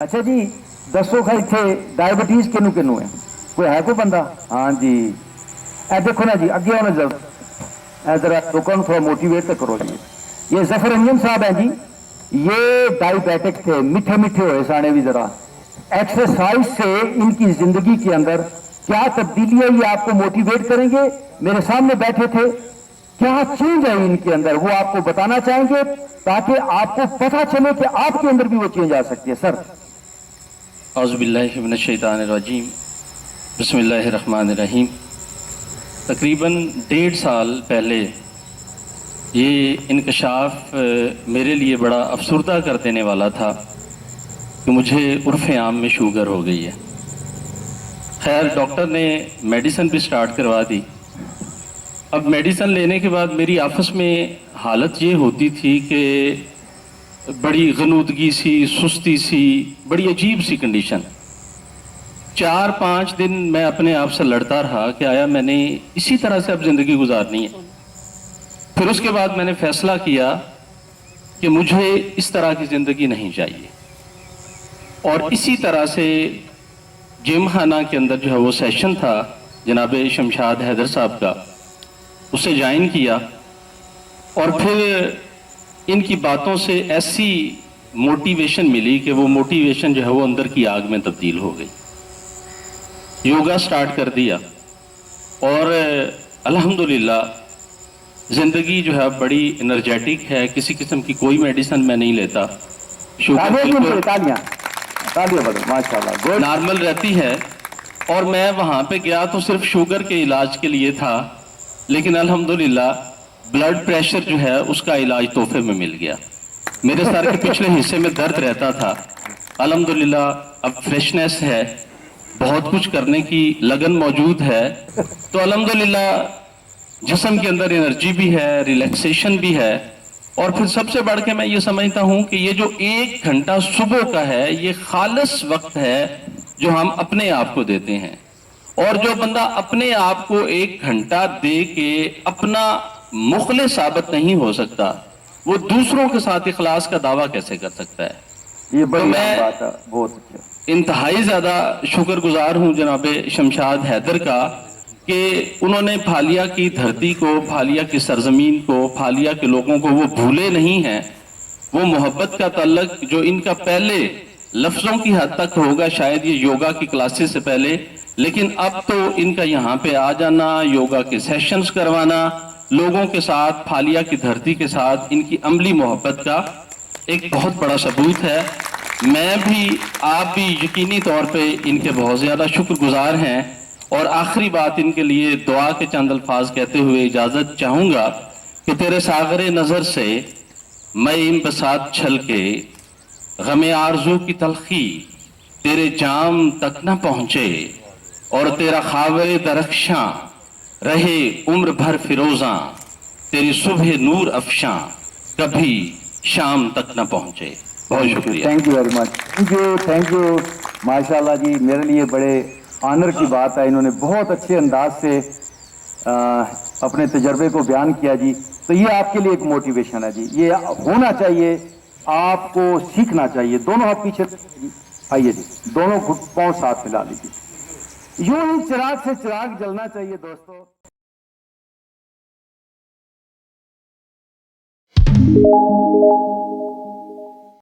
अच्छा जी, दसो खा इत्थे डायबिटीज किनू किनू है? कोई है कोई बंदा? हाँ जी, ए देखो ना जी, अगे आओ ना जरा, जरा लोगों को थोड़ा मोटिवेट तो करो जी। ये जफर अंजम साहब हैं जी, ये डायबिटिक थे, मीठे मीठे हुए साने भी जरा। एक्सरसाइज से इनकी जिंदगी के अंदर क्या तब्दीली है ये आपको मोटिवेट करेंगे। मेरे सामने बैठे थे, क्या चेंज है इनके अंदर वो आपको बताना चाहेंगे, ताकि आपको पता चले कि आपके अंदर भी वो चेंज आ सकती है। सर। औज़ुबिल्लाहि मिनश्शैतानिर्रजीम, बिस्मिल्लाहिर्रहमानिर्रहीम। तकरीबन 1.5 साल पहले ये इंकशाफ मेरे लिए बड़ा अफसरदा कर देने वाला था कि मुझे उर्फ़ आम में शुगर हो गई है। खैर, डॉक्टर ने मेडिसिन भी स्टार्ट करवा दी। अब मेडिसिन लेने के बाद मेरी आपस में हालत ये होती थी कि बड़ी गनूदगी सी, सुस्ती सी, बड़ी अजीब सी कंडीशन। 4-5 दिन मैं अपने आप से लड़ता रहा कि आया मैंने इसी तरह से अब ज़िंदगी गुजारनी है। फिर उसके बाद मैंने फैसला किया कि मुझे इस तरह की ज़िंदगी नहीं चाहिए, और इसी तरह से जिम खाना के अंदर जो है वो सेशन था जनाब शमशाद हैदर साहब का, उसे ज्वाइन किया। और फिर इनकी बातों से ऐसी मोटिवेशन मिली कि वो मोटिवेशन जो है वो अंदर की आग में तब्दील हो गई। योगा स्टार्ट कर दिया और अल्हम्दुलिल्लाह ज़िंदगी जो है बड़ी एनर्जेटिक है। किसी किस्म की कोई मेडिसिन मैं नहीं लेता, शुगर नॉर्मल रहती है। और मैं वहाँ पे गया तो सिर्फ शुगर के इलाज के लिए था, लेकिन अल्हम्दुलिल्लाह ब्लड प्रेशर जो है उसका इलाज तोहफे में मिल गया। मेरे सर के पिछले हिस्से में दर्द रहता था, अल्हम्दुलिल्लाह अब फ्रेशनेस है, बहुत कुछ करने की लगन मौजूद है। तो अल्हम्दुलिल्लाह जिस्म के अंदर एनर्जी भी है, रिलैक्सेशन भी है। और फिर सबसे बढ़ के मैं ये समझता हूँ कि ये जो 1 घंटा सुबह का है, ये खालिस वक्त है जो हम अपने आप को देते हैं। और जो बंदा अपने आप को 1 घंटा दे के अपना मुखलिस साबित नहीं हो सकता, वो दूसरों के साथ इखलास का दावा कैसे कर सकता है? ये बड़ी मैं बात है, बहुत अच्छा। इंतहाई ज़्यादा शुक्रगुजार हूँ जनाब शमशाद हैदर का कि उन्होंने फालिया की धरती को, फालिया की सरजमीन को, फालिया के लोगों को वो भूले नहीं हैं। वो मोहब्बत का तल्लक जो इनका पहले लफ्ज़ों की हद तक होगा शायद ये योगा की क्लासेस से पहले, लेकिन अब तो इनका यहाँ पे आ जाना, योगा के सेशंस करवाना, लोगों के साथ, फालिया की धरती के साथ इनकी अमली मोहब्बत का एक बहुत बड़ा सबूत है। मैं भी, आप भी यकीनी तौर पे इनके बहुत ज़्यादा शुक्रगुजार हैं। और आखिरी बात इनके लिए दुआ के चंद अल्फाज कहते हुए इजाज़त चाहूँगा कि तेरे सागरे नज़र से मैं इन बसात छल के, गमे आरज़ू की तलखी तेरे जाम तक न पहुँचे, और तेरा खावरे दरख्शां रहे उम्र भर फिरोज़ां, तेरी सुबह नूर अफशां कभी शाम तक न पहुँचे। बहुत शुक्रिया। Thank you very much. Thank you माशाल्लाह जी, मेरे लिए बड़े ऑनर की बात है। इन्होंने बहुत अच्छे अंदाज से अपने तजर्बे को बयान किया जी। तो ये आपके लिए एक मोटिवेशन है जी, ये होना चाहिए, आपको सीखना चाहिए। दोनों हाथ पीछे आइए जी, दोनों पांव साथ मिला लीजिए। यूं ही चिराग से चिराग जलना चाहिए दोस्तों।